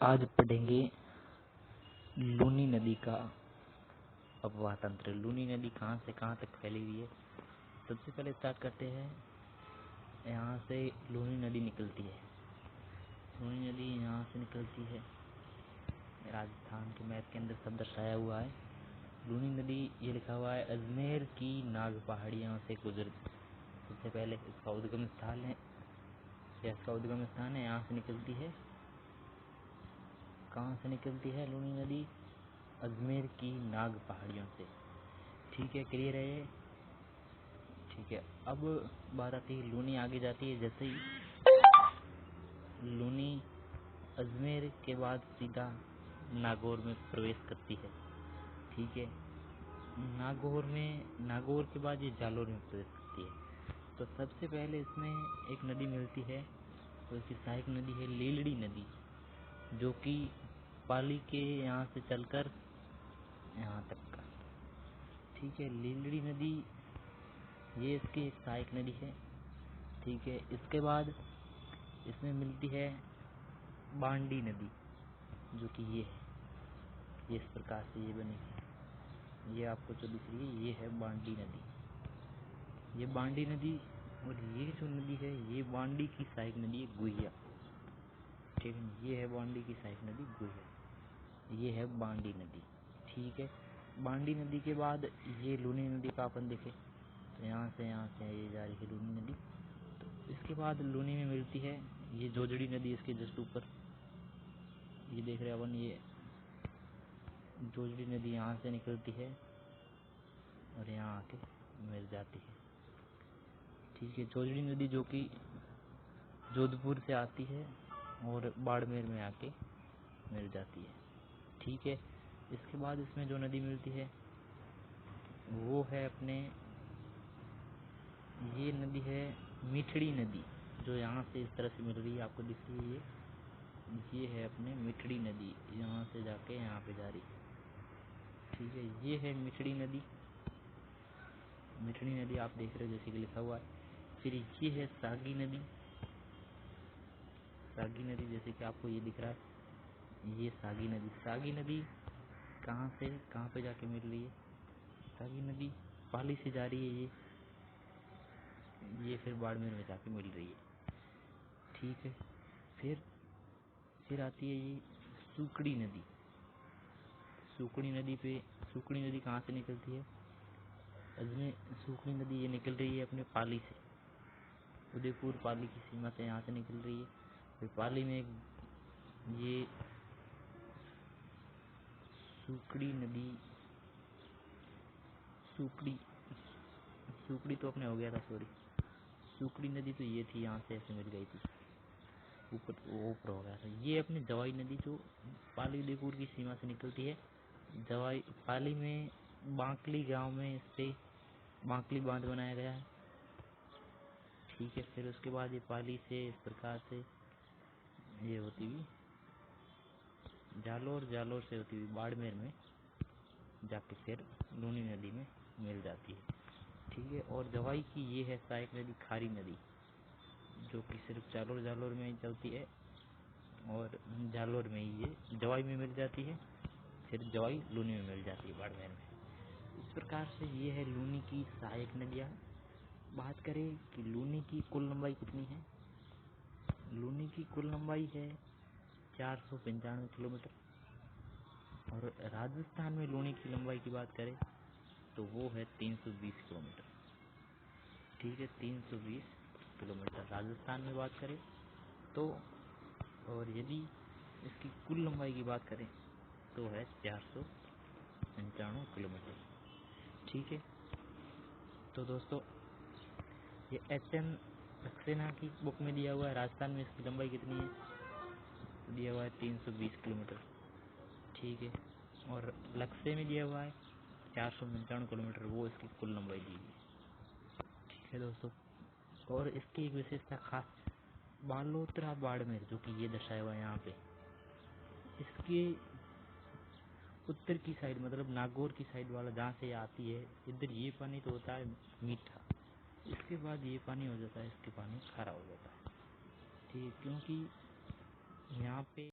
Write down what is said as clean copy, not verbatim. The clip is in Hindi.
आज पढ़ेंगे लूनी नदी का अपवाह तंत्र। लूनी नदी कहाँ से कहाँ तक फैली हुई है। सबसे पहले स्टार्ट करते हैं, यहाँ से लूनी नदी निकलती है। लूनी नदी यहाँ से निकलती है, राजस्थान के मैप के अंदर सब दर्शाया हुआ है। लूनी नदी ये लिखा हुआ है अजमेर की नाग पहाड़ियों से गुजरती। सबसे पहले इसका उद्गम स्थान है, यहाँ से निकलती है। कहाँ से निकलती है लूनी नदी? अजमेर की नाग पहाड़ियों से। ठीक है, क्लियर है ये? ठीक है, अब बात आती है लूनी आगे जाती है। जैसे ही लूनी अजमेर के बाद सीधा नागौर में प्रवेश करती है। ठीक है, नागौर के बाद ये जालोर में प्रवेश करती है। तो सबसे पहले इसमें एक नदी मिलती है, तो इसकी सहायक नदी है लीलड़ी नदी, जो कि पाली के यहाँ से चलकर यहाँ तक का। ठीक है, लीलड़ी नदी ये इसकी एक सहायक नदी है। ठीक है, इसके बाद इसमें मिलती है बांडी नदी, जो कि ये है, ये इस प्रकार से ये बनेगी। ये आपको जो दिख रही है ये है बांडी नदी, ये बांडी नदी। और ये जो नदी है ये बांडी की सहायक नदी है गुहिया। ठीक है, ये है बांडी की सहायक नदी गुहिया, ये है बांडी नदी। ठीक है, बांडी नदी के बाद ये लूनी नदी का अपन देखें तो यहाँ से ये जा रही है लूनी नदी। तो इसके बाद लूनी में मिलती है ये जोजड़ी नदी, इसके जस्ट ऊपर ये देख रहे हैं अपन, ये जोजड़ी नदी यहाँ से निकलती है और यहाँ आके मिल जाती है। ठीक है, जोजड़ी नदी जो कि जोधपुर से आती है और बाड़मेर में आके मिल जाती है। ठीक है, इसके बाद इसमें जो नदी मिलती है वो है अपने, ये नदी है मिठड़ी नदी, जो यहाँ से इस तरह से मिल रही है, आपको दिख रही है ये है अपने मिठड़ी नदी, यहाँ से जाके यहाँ पे जा रही है। ठीक है, ये है मिठड़ी नदी। मिठड़ी नदी आप देख रहे हो जैसे कि लिखा हुआ है। फिर ये है सागी नदी, सागी नदी जैसे कि आपको ये दिख रहा है, ये सागी नदी। सागी नदी कहाँ से कहाँ पे जाके मिल रही है? सागी नदी पाली से जा रही है ये फिर बाड़मेर में जाके मिल रही है। ठीक है, फिर आती है ये सुकड़ी नदी। सुकड़ी नदी कहाँ से निकलती है? अजमेर। सुकड़ी नदी ये निकल रही है अपने पाली से, उदयपुर पाली की सीमा से यहाँ से निकल रही है। फिर पाली में ये सुकड़ी नदी, सुकड़ी तो अपने हो गया था, सॉरी। सुकड़ी नदी तो ये थी, यहाँ से ऐसे मिल गई थी, ऊपर हो गया था। ये अपनी जवाई नदी जो पाली उदयपुर की सीमा से निकलती है। जवाई पाली में बांकली गांव में इस पे बांकली बांध बनाया गया है। ठीक है, फिर उसके बाद ये पाली से इस प्रकार से ये होती हुई जालोर से होती हुई बाड़मेर में जाके फिर लूनी नदी में मिल जाती है। ठीक है, और जवाई की ये है सहायक नदी खारी नदी, जो कि सिर्फ जालोर में ही चलती है और जालोर में ही ये जवाई में मिल जाती है, फिर जवाई लूनी में मिल जाती है बाड़मेर में। इस प्रकार से ये है लूनी की सहायक नदियाँ। बात करें कि लूनी की कुल लंबाई कितनी है? लूनी की कुल लंबाई है 495 किलोमीटर, और राजस्थान में लूनी की लंबाई की बात करें तो वो है 320 किलोमीटर। ठीक है, 320 किलोमीटर राजस्थान में बात करें तो, और यदि इसकी कुल लंबाई की बात करें तो है 495 किलोमीटर। ठीक है, तो दोस्तों ये HM सक्सेना की बुक में दिया हुआ है राजस्थान में इसकी लंबाई कितनी है, दिया हुआ है 320 किलोमीटर। ठीक है, और लक्ष्य में दिया हुआ है 495 किलोमीटर, वो इसकी कुल लंबाई दी गई है। ठीक है दोस्तों, और इसकी एक विशेषता खास बालोतरा बाड़मेर, जो कि ये दर्शाया हुआ है यहाँ पे, इसके उत्तर की साइड मतलब नागौर की साइड वाला जहाँ से ये आती है, इधर ये पानी तो होता है मीठा, इसके बाद ये पानी हो जाता है, इसके पानी खारा हो जाता है। ठीक है, क्योंकि यहाँ पे